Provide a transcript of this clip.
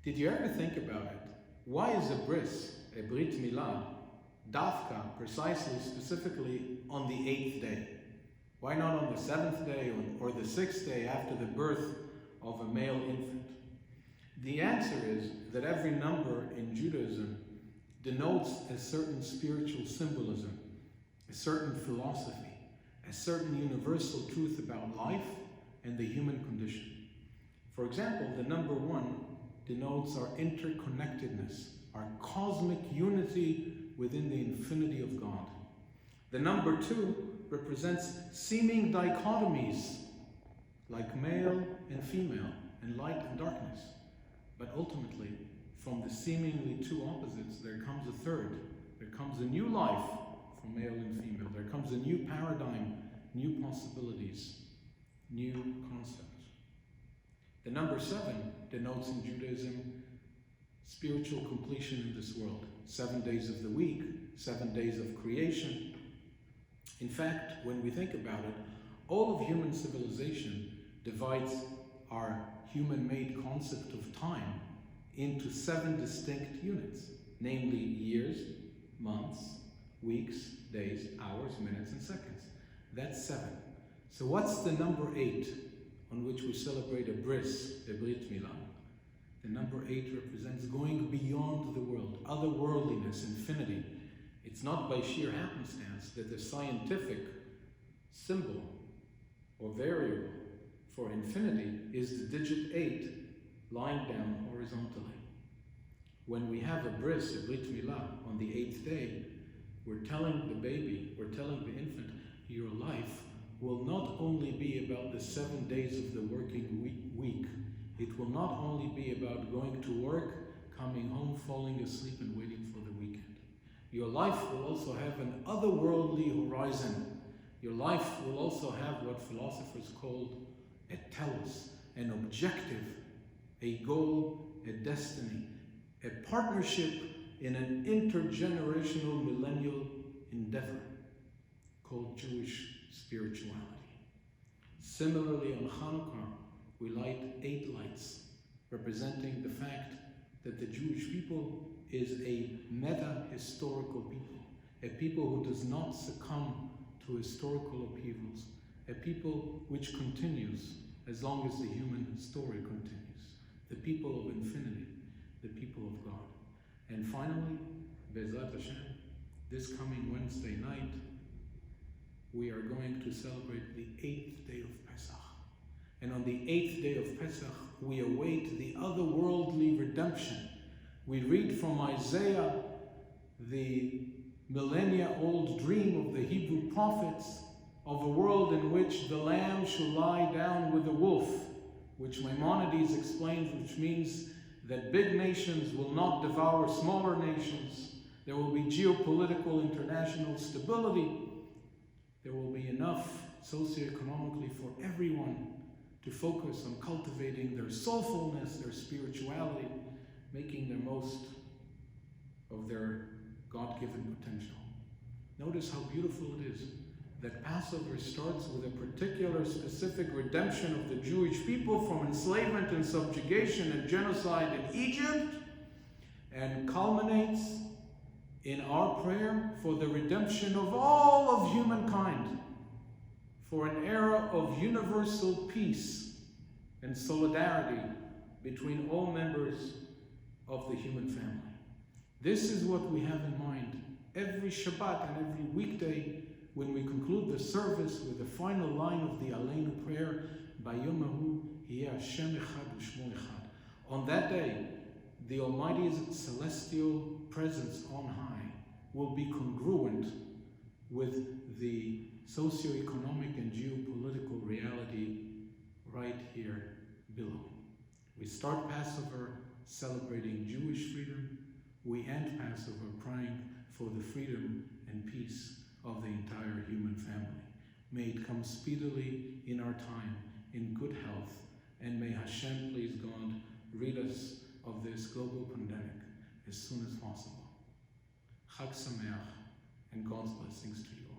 Did you ever think about it? Why is a bris, a brit milah, dafka, precisely, specifically on the 8th day? Why not on the 7th day or the 6th day after the birth of a male infant? The answer is that every number in Judaism denotes a certain spiritual symbolism, a certain philosophy, a certain universal truth about life and the human condition. For example, the number 1 denotes our interconnectedness, our cosmic unity within the infinity of God. The number 2 represents seeming dichotomies, like male and female, and light and darkness. But ultimately, from the seemingly 2 opposites, there comes a third. There comes a new life for male and female. There comes a new paradigm, new possibilities, new concepts. The number 7 denotes in Judaism spiritual completion in this world. 7 days of the week, 7 days of creation. In fact, when we think about it, all of human civilization divides our human-made concept of time into 7 distinct units, namely years, months, weeks, days, hours, minutes, and seconds. That's 7. So what's the number 8 on which we celebrate a bris, a brit milah? The number 8 represents going beyond the world, otherworldliness, infinity. It's not by sheer happenstance that the scientific symbol or variable for infinity is the digit 8 lying down horizontally. When we have a bris, a brit milah, on the 8th day, we're telling the baby, we're telling the infant, your life will not only be about the 7 days of the working week. It will not only be about going to work, coming home, falling asleep, and waiting for the weekend. Your life will also have an otherworldly horizon. Your life will also have what philosophers called a telos, an objective, a goal, a destiny, a partnership in an intergenerational millennial endeavor called Jewish spirituality. Similarly, on Hanukkah, we light 8 lights, representing the fact that the Jewish people is a meta-historical people, a people who does not succumb to historical upheavals, a people which continues as long as the human story continues, the people of infinity, the people of God. And finally, Be'ezrat Hashem, this coming Wednesday night, we are going to celebrate the 8th day of Pesach. And on the 8th day of Pesach, we await the otherworldly redemption. We read from Isaiah, the millennia-old dream of the Hebrew prophets, of a world in which the lamb shall lie down with the wolf, which Maimonides explains, which means that big nations will not devour smaller nations. There will be geopolitical international stability. There will be enough socioeconomically for everyone to focus on cultivating their soulfulness, their spirituality, making the most of their God-given potential. Notice how beautiful it is that Passover starts with a particular specific redemption of the Jewish people from enslavement and subjugation and genocide in Egypt, and culminates in our prayer for the redemption of all of humankind, for an era of universal peace and solidarity between all members of the human family. This is what we have in mind every Shabbat and every weekday when we conclude the service with the final line of the Aleinu prayer, Bayom Hahu Yeh Hashem Echad U'Shmo Echad. On that day, the Almighty's celestial presence on high will be congruent with the socioeconomic and geopolitical reality right here below. We start Passover celebrating Jewish freedom. We end Passover praying for the freedom and peace of the entire human family. May it come speedily in our time, in good health, and may Hashem, please God, rid us of this global pandemic as soon as possible. Chag Sameach, and God's blessings to you.